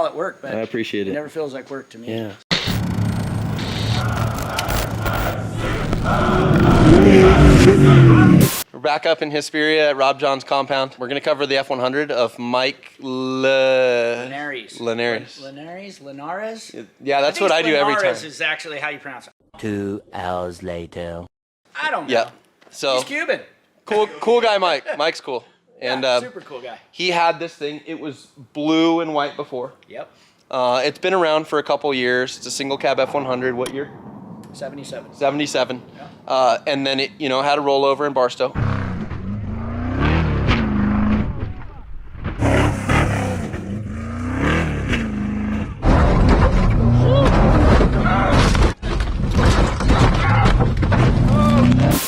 call it work, but I appreciate it. It never feels like work to me. Yeah. We're back up in Hesperia at Rob John's compound. We're going to cover the F100 of Mike Linares. Yeah, that's what I do every time. Linares is actually how you pronounce it. 2 hours later. I don't know. Yeah. So He's Cuban. cool guy, Mike. Mike's cool. And super cool guy. he had this thing. It was blue and white before. Yep. It's been around for a couple years. It's a single cab F100. What year? 77. 77. Yeah. And then it, had a rollover in Barstow.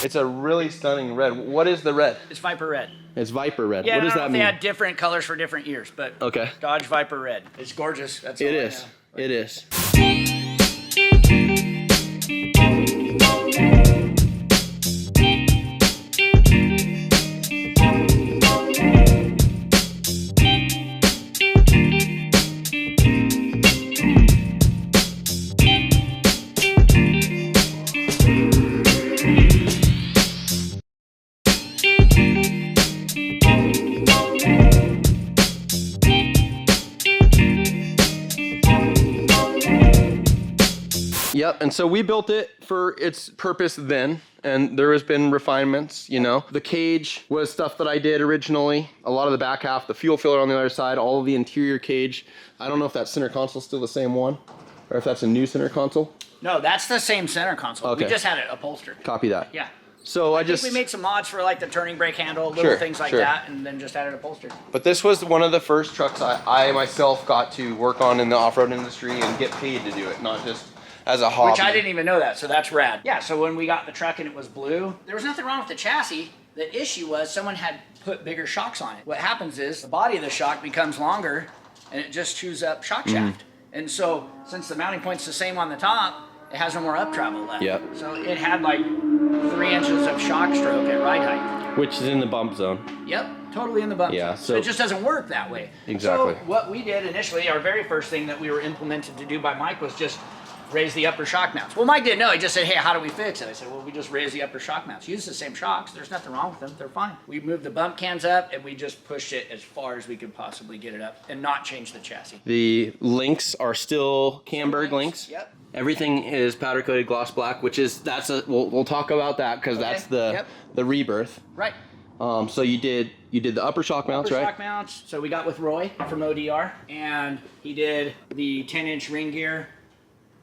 It's a really stunning red. What is the red? It's Viper Red. It's Viper Red. Yeah, what does that mean? They had different colors for different years, but okay. Dodge Viper Red. It's gorgeous. That's all It I is. know. It is. Yep, and so we built it for its purpose then, and there has been refinements, The cage was stuff that I did originally. A lot of the back half, the fuel filler on the other side, all of the interior cage. I don't know if that center console's still the same one, or if that's a new center console. No, that's the same center console. Okay. We just had it upholstered. Copy that. Yeah. So I think we made some mods for like the turning brake handle, little things like that, and then just had it upholstered. But this was one of the first trucks I myself got to work on in the off-road industry and get paid to do it, not just as a hobby. Which I didn't even know that, so that's rad. Yeah, so when we got the truck and it was blue, there was nothing wrong with the chassis. The issue was someone had put bigger shocks on it. What happens is the body of the shock becomes longer and it just chews up shock shaft. And so since the mounting point's the same on the top, it has no more up travel left. Yep. So it had like 3 inches of shock stroke at ride height. Which is in the bump zone. Yep, totally in the bump. Yeah, so it just doesn't work that way. Exactly. So what we did initially, our very first thing that we were implemented to do by Mike was just raise the upper shock mounts. Well, Mike didn't know. He just said, hey, how do we fix it? I said, well, we just raise the upper shock mounts. Use the same shocks. There's nothing wrong with them. They're fine. We moved the bump cans up, and we just pushed it as far as we could possibly get it up and not change the chassis. The links are still Camberg links. Yep. Everything is powder coated gloss black, which is, we'll talk about that because that's the rebirth. Right. So you did the upper shock mounts, right? Upper shock mounts. So we got with Roy from ODR, and he did the 10-inch ring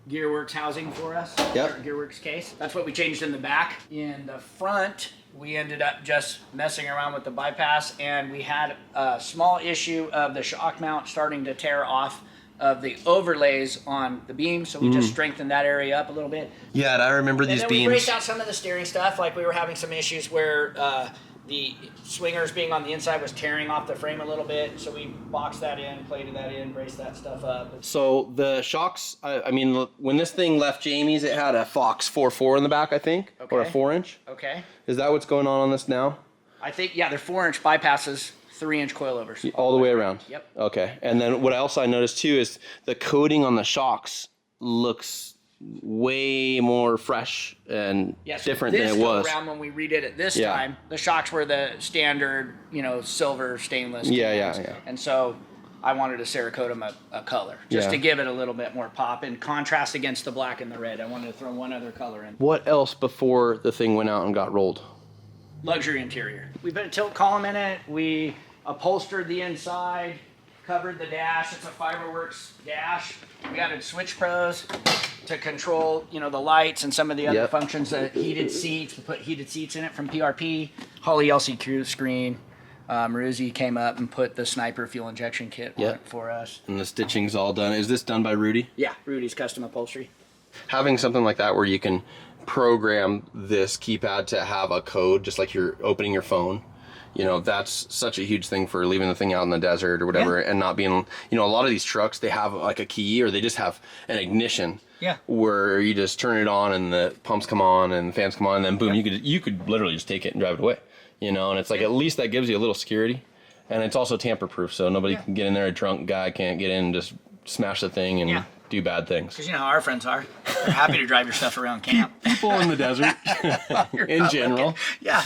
Gearworks housing for us. Yep. Gearworks case. That's what we changed in the back. In the front, we ended up just messing around with the bypass, and we had a small issue of the shock mount starting to tear off of the overlays on the beam, so we just strengthened that area up a little bit. Yeah, and I remember these and then beams. We braced out some of the steering stuff, like we were having some issues where the swingers being on the inside was tearing off the frame a little bit, so we boxed that in, plated that in, braced that stuff up. So the shocks, I mean, when this thing left Jamie's, it had a Fox 4.4 in the back, I think, or a 4-inch. Okay. Is that what's going on this now? I think, yeah, they're 4-inch bypasses, 3-inch coilovers. All the way around? Yep. Okay. And then what else I noticed too is the coating on the shocks looks way more fresh and different than it was. Around when we redid it this time, the shocks were the standard, silver stainless. Yeah. And so I wanted to Cerakote them a color just to give it a little bit more pop and contrast against the black and the red. I wanted to throw one other color in. What else before the thing went out and got rolled? Luxury interior. We put a tilt column in it. We upholstered the inside, covered the dash. It's a Fiberworks dash. We added switch pros to control, the lights and some of the other functions. Heated seats. We put heated seats in it from PRP. Holy LCQ screen. Maruzi came up and put the Sniper fuel injection kit on it for us. And the stitching's all done. Is this done by Rudy? Yeah, Rudy's custom upholstery. Having something like that where you can program this keypad to have a code, just like you're opening your phone, that's such a huge thing for leaving the thing out in the desert or whatever, and not being, a lot of these trucks, they have like a key or they just have an ignition. Yeah. Where you just turn it on and the pumps come on and the fans come on, and then boom, you could literally just take it and drive it away. And it's like at least that gives you a little security, and it's also tamper proof, so nobody can get in there. A drunk guy can't get in and just smash the thing and do bad things. Because you know how our friends are. They're happy to drive your stuff around camp. People in the desert, in general. Yeah.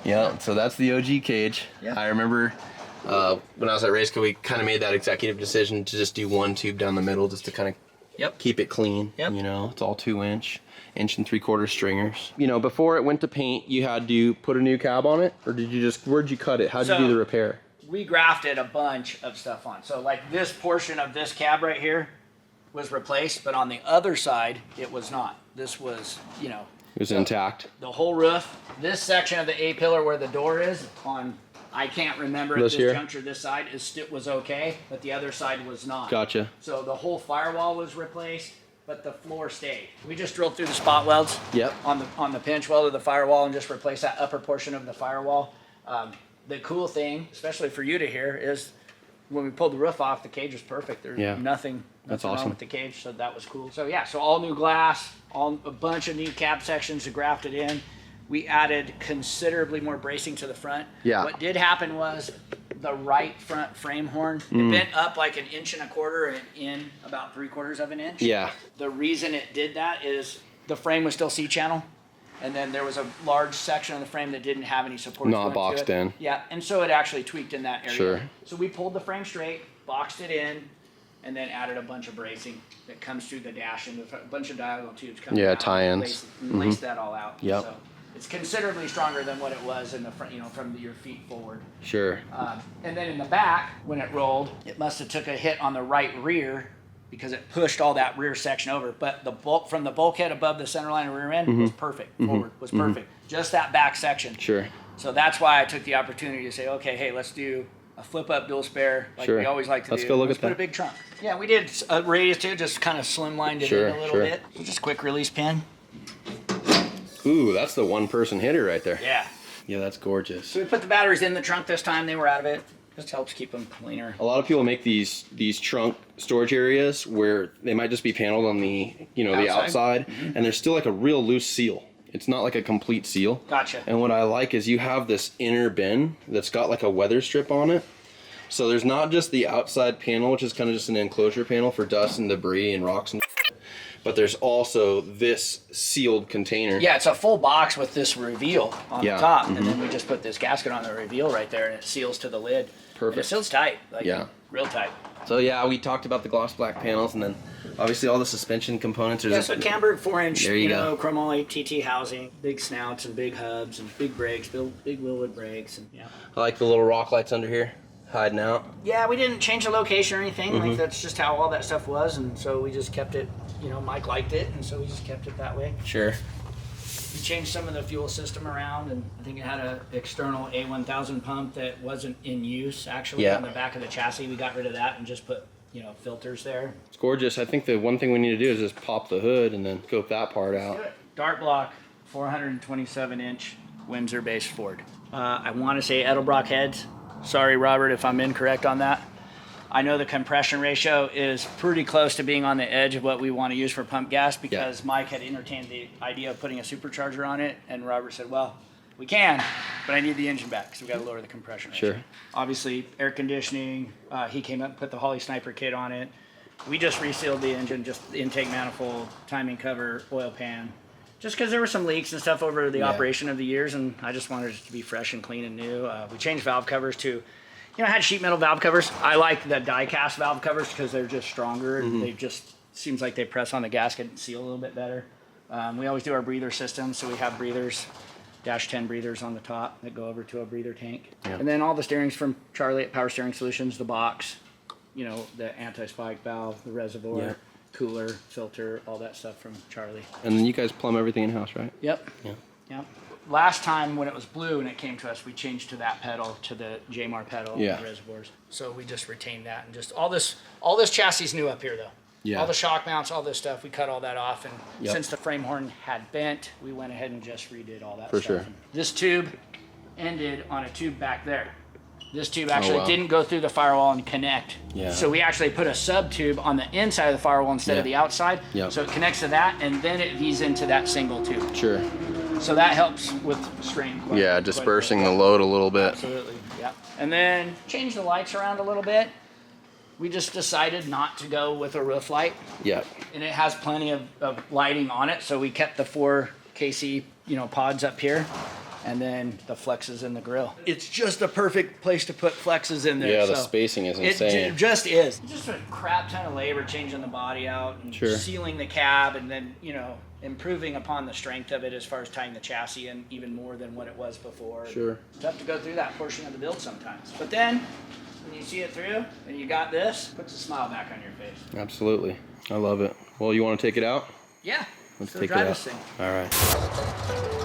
Yeah, so that's the OG cage. Yeah. I remember when I was at Raceco, we kind of made that executive decision to just do one tube down the middle just to kind of keep it clean. Yep. You know, it's all 2-inch, 1 3/4 stringers. You know, before it went to paint, you had to put a new cab on it, or did you just, where'd you cut it? How'd you do the repair? We grafted a bunch of stuff on. So like this portion of this cab right here was replaced, but on the other side, it was not. This was, you know. It was intact. The whole roof, this section of the A-pillar where the door is on, I can't remember at this juncture, this side was okay, but the other side was not. Gotcha. So the whole firewall was replaced, but the floor stayed. We just drilled through the spot welds on the pinch weld of the firewall and just replaced that upper portion of the firewall. The cool thing, especially for you to hear, is when we pulled the roof off, the cage was perfect. There's nothing wrong with the cage, so that was cool. So yeah, so all new glass, a bunch of new cab sections grafted in. We added considerably more bracing to the front. Yeah. What did happen was the right front frame horn, it bent up like 1 1/4 and in about 3/4 of an inch. Yeah. The reason it did that is the frame was still C-channel. And then there was a large section of the frame that didn't have any support. Not boxed in. Yeah, and so it actually tweaked in that area. Sure. So we pulled the frame straight, boxed it in, and then added a bunch of bracing that comes through the dash and a bunch of diagonal tubes coming out. tie-ins. Laced that all out. Yep. So it's considerably stronger than what it was in the front, you know, from your feet forward. Sure. And then in the back, when it rolled, it must have took a hit on the right rear because it pushed all that rear section over. But the bulk from the bulkhead above the center line of rear end was perfect. Forward was perfect. Just that back section. Sure. So that's why I took the opportunity to say, okay, hey, let's do a flip up dual spare like we always like to do. Let's go look at that. Put a big trunk. Yeah, we did a radius too, just kind of slimlined it in a little bit. Just a quick release pin. Ooh, that's the one-person hitter right there. Yeah. Yeah, that's gorgeous. So we put the batteries in the trunk this time. They were out of it. Just helps keep them cleaner. A lot of people make these trunk storage areas where they might just be paneled on the the outside, and there's still like a real loose seal. It's not like a complete seal. Gotcha. And what I like is you have this inner bin that's got like a weather strip on it. So there's not just the outside panel, which is kind of just an enclosure panel for dust and debris and rocks and but there's also this sealed container. Yeah, it's a full box with this reveal on the top, and then we just put this gasket on the reveal right there, and it seals to the lid. Perfect. And it seals tight, like real tight. So yeah, we talked about the gloss black panels, and then obviously all the suspension components. Yeah, so Camberg 4-inch, there you go. chromoly TT housing, big snouts and big hubs and big brakes, big wheelwood brakes, and I like the little rock lights under here, hiding out. Yeah, we didn't change the location or anything. Like that's just how all that stuff was, and so we just kept it. Mike liked it, and so we just kept it that way. Sure. We changed some of the fuel system around, and I think it had an external A1000 pump that wasn't in use actually on the back of the chassis. We got rid of that and just put filters there. It's gorgeous. I think the one thing we need to do is just pop the hood and then scope that part out. Dart block, 427-inch Windsor-based Ford. I want to say Edelbrock heads. Sorry, Robert, if I'm incorrect on that. I know the compression ratio is pretty close to being on the edge of what we want to use for pump gas because Mike had entertained the idea of putting a supercharger on it, and Robert said, well, we can, but I need the engine back, so we got to lower the compression ratio. Sure. Obviously, air conditioning, he came up and put the Holley Sniper kit on it. We just resealed the engine, just the intake manifold, timing cover, oil pan, just because there were some leaks and stuff over the operation of the years, and I just wanted it to be fresh and clean and new. We changed valve covers to, I had sheet metal valve covers. I like the die-cast valve covers because they're just stronger and they just, seems like they press on the gasket and seal a little bit better. We always do our breather system, so we have breathers, -10 breathers on the top that go over to a breather tank. Yeah. And then all the steerings from Charlie at Power Steering Solutions, the box, the anti-spike valve, the reservoir, cooler, filter, all that stuff from Charlie. And then you guys plumb everything in-house, right? Yep. Yeah. Yep. Last time when it was blue and it came to us, we changed to that pedal, to the JMAR pedal, the reservoirs. So we just retained that, and just all this chassis is new up here though. Yeah. All the shock mounts, all this stuff, we cut all that off, and since the frame horn had bent, we went ahead and just redid all that stuff. For sure. This tube ended on a tube back there. This tube actually didn't go through the firewall and connect. Yeah. So we actually put a sub tube on the inside of the firewall instead of the outside. Yep. So it connects to that, and then it V's into that single tube. Sure. So that helps with strain. Dispersing the load a little bit. Absolutely, yeah. And then change the lights around a little bit. we just decided not to go with a roof light. Yep. And it has plenty of lighting on it, so we kept the 4 KC, pods up here, and then the flexes in the grill. It's just a perfect place to put flexes in there. Yeah, the so spacing is insane. It just is. Just a crap ton of labor changing the body out and sealing the cab, and then improving upon the strength of it as far as tying the chassis in even more than what it was before. Sure. It's tough to go through that portion of the build sometimes, but then when you see it through and you got this, puts a smile back on your face. Absolutely. I love it. Well, you want to take it out? Yeah. Let's go take drive it out. this thing. All right.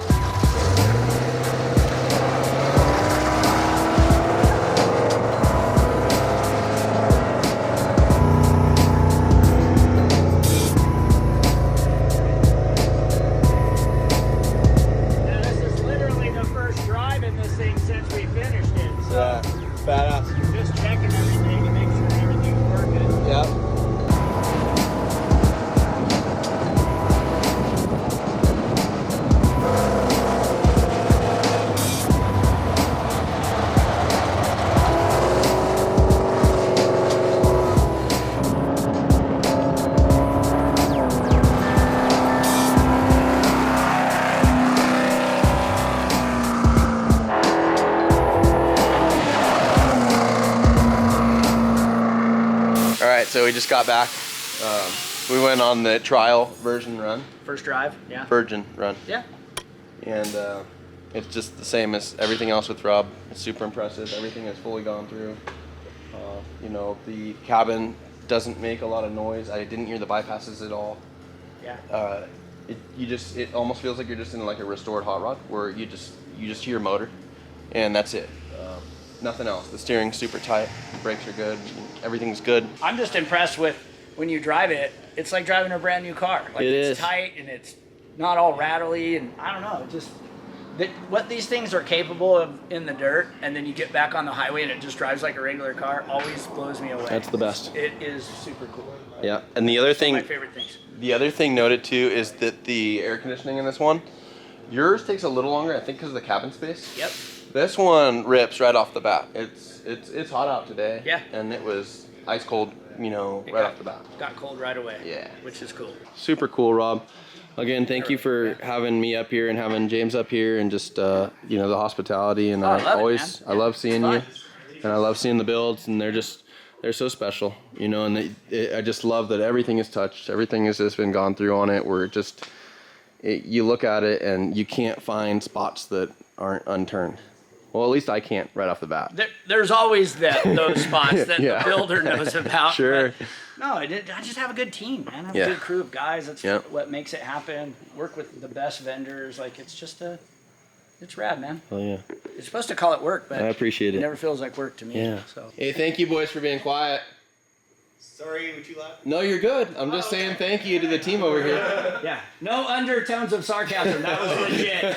Now, this is literally the first drive in this thing since we finished it. So Yeah. Badass. just checking everything to make sure everything's working. Yep. All right, so we just got back. We went on the trial version run. First drive, yeah. Virgin run. Yeah. And it's just the same as everything else with Rob. It's super impressive. Everything has fully gone through. The cabin doesn't make a lot of noise. I didn't hear the bypasses at all. Yeah. It almost feels like you're just in like a restored hot rod where you just hear your motor, and that's it. Nothing else. The steering's super tight. The brakes are good. Everything's good. I'm just impressed with when you drive it. It's like driving a brand new car. Like it's is. tight and it's not all rattly, and I don't know. It just what these things are capable of in the dirt, and then you get back on the highway and it just drives like a regular car. Always blows me away. That's the best. It is super cool. Yeah. And the other thing. One of my favorite things. The other thing noted too is that the air conditioning in this one, yours takes a little longer, I think, because of the cabin space. Yep. This one rips right off the bat. It's hot out today. Yeah. And it was ice cold, right off the bat. Got cold right away. Yeah. Which is cool. Super cool, Rob. Again, thank you for having me up here and having James up here and just the hospitality, and I love it, man. I love seeing you, fun. and I love seeing the builds, and they're so special, and I just love that everything is touched, everything has just been gone through on it. Where you look at it and you can't find spots that aren't unturned. Well, at least I can't right off the bat. There's always those spots that Yeah. the builder knows about. Sure. but No, I just have a good team, man. I have Yeah. a good crew of guys. That's Yep. what makes it happen. Work with the best vendors. Like, it's rad, man. Oh yeah. You're supposed to call it work, but I appreciate it. never feels like work to me. Yeah. So Hey, thank you boys for being quiet. Sorry, were too loud? No, you're good. I'm just saying thank you to the team over here. yeah, no undertones of sarcasm. That was legit.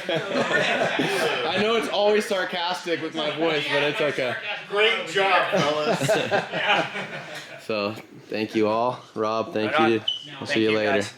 I know it's always sarcastic with my voice, but it's okay. Great job, fellas. So, thank you all. Rob, thank Right on. you. I'll Thank see you later. guys.